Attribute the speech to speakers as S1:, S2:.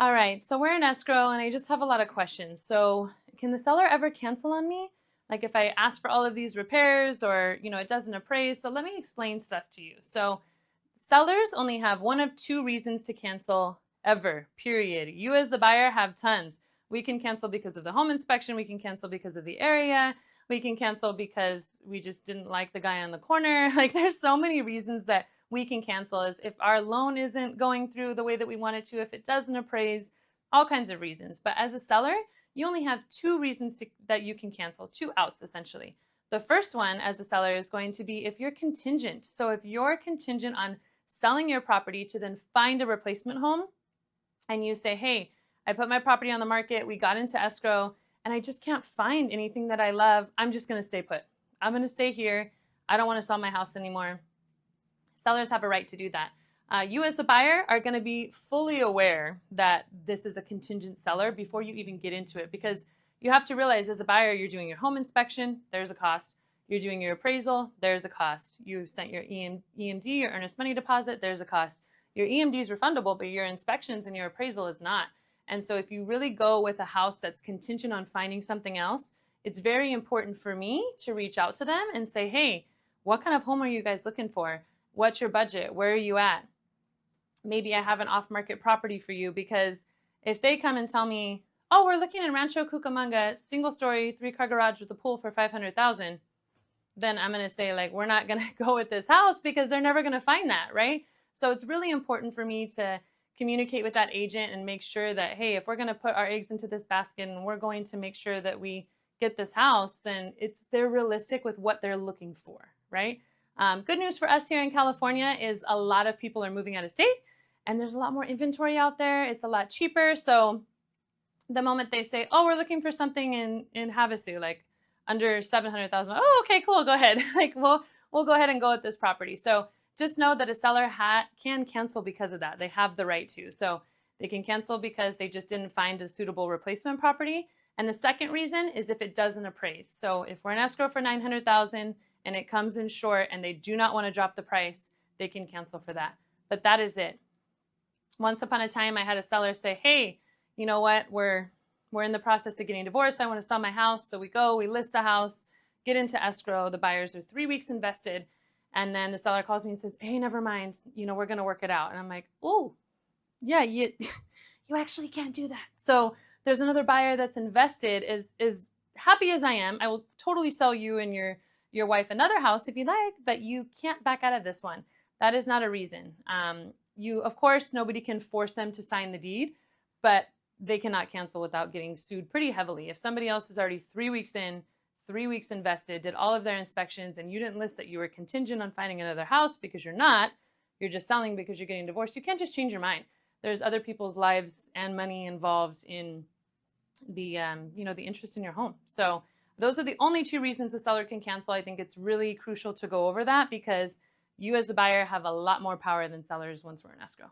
S1: All right, so we're in escrow and I just have a lot of questions. So, can the seller ever cancel on me? Like if I ask for all of these repairs or, it doesn't appraise. So, let me explain stuff to you. So, sellers only have one of two reasons to cancel ever, period. You as the buyer have tons. We can cancel because of the home inspection, we can cancel because of the area, we can cancel because we just didn't like the guy on the corner. Like there's so many reasons that we can cancel is if our loan isn't going through the way that we want it to, if it doesn't appraise, all kinds of reasons. But as a seller, you only have two reasons that you can cancel, two outs essentially. The first one as a seller is going to be if you're contingent. So if you're contingent on selling your property to then find a replacement home and you say, hey, I put my property on the market, we got into escrow, and I just can't find anything that I love, I'm just going to stay put. I'm going to stay here. I don't want to sell my house anymore. Sellers have a right to do that. You as a buyer are going to be fully aware that this is a contingent seller before you even get into it, because you have to realize as a buyer, you're doing your home inspection, there's a cost. You're doing your appraisal, there's a cost. You sent your EMD, your earnest money deposit, there's a cost. Your EMD is refundable, but your inspections and your appraisal is not. And so if you really go with a house that's contingent on finding something else, it's very important for me to reach out to them and say, hey, what kind of home are you guys looking for? What's your budget? Where are you at? Maybe I have an off-market property for you, because if they come and tell me, oh, we're looking in Rancho Cucamonga, single story, 3-car garage with a pool for $500,000, then I'm going to say, like, we're not going to go with this house because they're never going to find that, right? So it's really important for me to communicate with that agent and make sure that, hey, if we're going to put our eggs into this basket and we're going to make sure that we get this house, then they're realistic with what they're looking for, right? Good news for us here in California is a lot of people are moving out of state and there's a lot more inventory out there. It's a lot cheaper. So the moment they say, oh, we're looking for something in Havasu, like under 700,000. Oh, okay, cool. Go ahead. Like we'll go ahead and go with this property. So just know that a seller can cancel because of that. They have the right to. So they can cancel because they just didn't find a suitable replacement property. And the second reason is if it doesn't appraise. So if we're in escrow for 900,000 and it comes in short and they do not want to drop the price, they can cancel for that. But that is it. Once upon a time, I had a seller say, hey, you know what? We're in the process of getting divorced. I want to sell my house. So we list the house, get into escrow. The buyers are 3 weeks invested. And then the seller calls me and says, hey, never mind. We're going to work it out. And I'm like, oh, yeah, you actually can't do that. So there's another buyer that's invested, is happy as I am. I will totally sell you and your wife another house if you like, but you can't back out of this one. That is not a reason. Of course, nobody can force them to sign the deed, but they cannot cancel without getting sued pretty heavily. If somebody else is already 3 weeks in, 3 weeks invested, did all of their inspections, and you didn't list that you were contingent on finding another house because you're not, you're just selling because you're getting divorced, you can't just change your mind. There's other people's lives and money involved in the interest in your home. So those are the only two reasons a seller can cancel. I think it's really crucial to go over that because you as a buyer have a lot more power than sellers once we're in escrow.